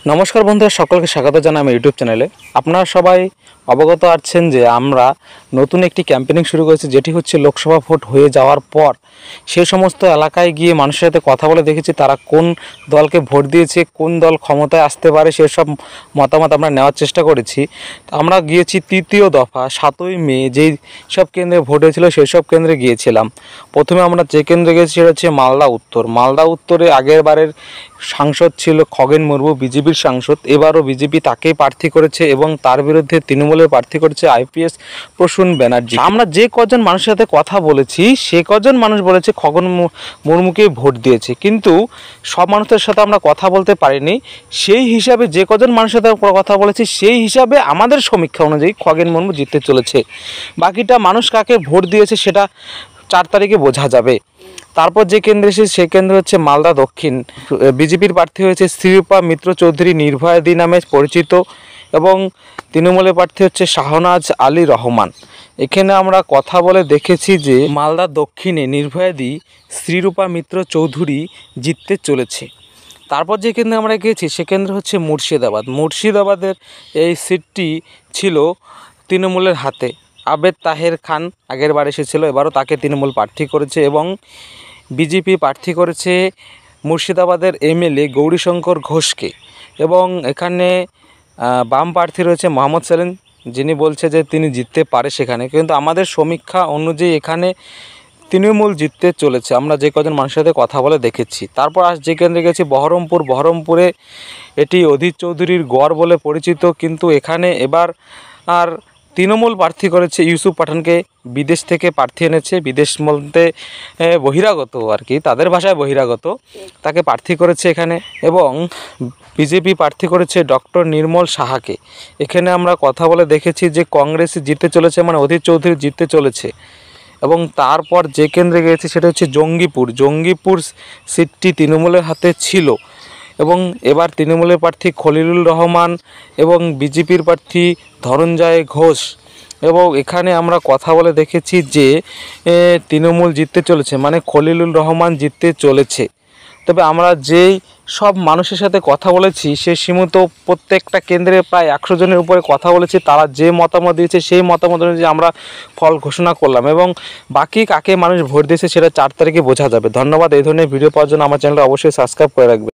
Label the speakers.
Speaker 1: নমস্কার বন্ধুরা, সকলকে স্বাগত জানাই আমার ইউটিউব চ্যানেলে। আপনারা সবাই অবগত আছেন যে আমরা নতুন একটি ক্যাম্পেইনিং শুরু করেছি, যেটি হচ্ছে লোকসভা ভোট হয়ে যাওয়ার পর সেই সমস্ত এলাকায় গিয়ে মানুষের সাথে কথা বলে দেখেছি তারা কোন দলকে ভোট দিয়েছে, কোন দল ক্ষমতায় আসতে পারে, সেসব মতামত আমরা নেওয়ার চেষ্টা করেছি। আমরা গিয়েছি তৃতীয় দফা 7ই মে যেই সব কেন্দ্রে ভোট হয়েছিল সেই সব কেন্দ্রে গিয়েছিলাম। প্রথমে আমরা যে কেন্দ্রে গেছি সেটা হচ্ছে মালদা উত্তর। মালদা উত্তরে আগের বারের সাংসদ ছিল খগেন মুর্মু, বিজেপির সাংসদ। এবারও বিজেপি তাকেই প্রার্থী করেছে এবং তার বিরুদ্ধে তৃণমূলের প্রার্থী করেছে আইপিএস প্রসূন ব্যানার্জি। আমরা যে কজন মানুষের সাথে কথা বলেছি সে কজন মানুষ বলেছে খগেন মুর্মুকেই ভোট দিয়েছে, কিন্তু সব মানুষের সাথে আমরা কথা বলতে পারিনি। সেই হিসাবে যে কজন মানুষের সাথে কথা বলেছি সেই হিসাবে আমাদের সমীক্ষা অনুযায়ী খগেন মুর্মু জিততে চলেছে। বাকিটা মানুষ কাকে ভোট দিয়েছে সেটা 4 তারিখে বোঝা যাবে। তারপর যে কেন্দ্রে এসেছে সে কেন্দ্র হচ্ছে মালদা দক্ষিণ। বিজেপির প্রার্থী হয়েছে শ্রীরূপা মিত্র চৌধুরী, নির্ভয়াদি নামে পরিচিত, এবং তৃণমূলের প্রার্থী হচ্ছে শাহনাজ আলী রহমান। এখানে আমরা কথা বলে দেখেছি যে মালদা দক্ষিণে নির্ভয়াদি শ্রীরূপা মিত্র চৌধুরী জিততে চলেছে। তারপর যে কেন্দ্রে আমরা গিয়েছি সে কেন্দ্র হচ্ছে মুর্শিদাবাদ। মুর্শিদাবাদের এই সিটটি ছিল তৃণমূলের হাতে। আবেদ তাহের খান আগের বার এসেছিল, এবারও তাকে তৃণমূল প্রার্থী করেছে এবং বিজেপি প্রার্থী করেছে মুর্শিদাবাদের এমএলএ গৌরীশঙ্কর ঘোষকে। এবং এখানে বাম প্রার্থী রয়েছে মোহাম্মদ সেলিম, যিনি বলছে যে তিনি জিততে পারে সেখানে, কিন্তু আমাদের সমীক্ষা অনুযায়ী এখানে তৃণমূল জিততে চলেছে। আমরা যে কজন মানুষের সাথে কথা বলে দেখেছি। তারপর যে কেন্দ্রে গেছি বহরমপুর। বহরমপুরে এটি অধীর চৌধুরীর গড় বলে পরিচিত, কিন্তু এখানে এবার আর তৃণমূল প্রার্থী করেছে ইউসুফ পাঠানকে। বিদেশ থেকে প্রার্থী এনেছে, বিদেশ বলতে বহিরাগত আর কি, তাদের ভাষায় বহিরাগত, তাকে প্রার্থী করেছে এখানে। এবং বিজেপি প্রার্থী করেছে ডক্টর নির্মল সাহাকে। এখানে আমরা কথা বলে দেখেছি যে কংগ্রেস জিততে চলেছে, মানে অধীর চৌধুরী জিততে চলেছে। এবং তারপর যে কেন্দ্রে গিয়েছি সেটা হচ্ছে জঙ্গিপুর। জঙ্গিপুর সিটটি তৃণমূলের হাতে ছিল এবং এবার তৃণমূলের প্রার্থী খলিলুর রহমান এবং বিজেপির প্রার্থী ধনঞ্জয় ঘোষ। এবং এখানে আমরা কথা বলে দেখেছি যে তৃণমূল জিততে চলেছে, মানে খলিলুর রহমান জিততে চলেছে। তবে আমরা যেই সব মানুষের সাথে কথা বলেছি সে সীমিত প্রত্যেকটা কেন্দ্রে প্রায় 100 জনের উপরে কথা বলেছি, তারা যে মতামত দিয়েছে সেই মতামত অনুযায়ী আমরা ফল ঘোষণা করলাম এবং বাকি কাকে মানুষ ভোট দিয়েছে সেটা 4 তারিখে বোঝা যাবে। ধন্যবাদ। এই ধরনের ভিডিও পাওয়ার জন্য আমার চ্যানেলটা অবশ্যই সাবস্ক্রাইব করে রাখবেন।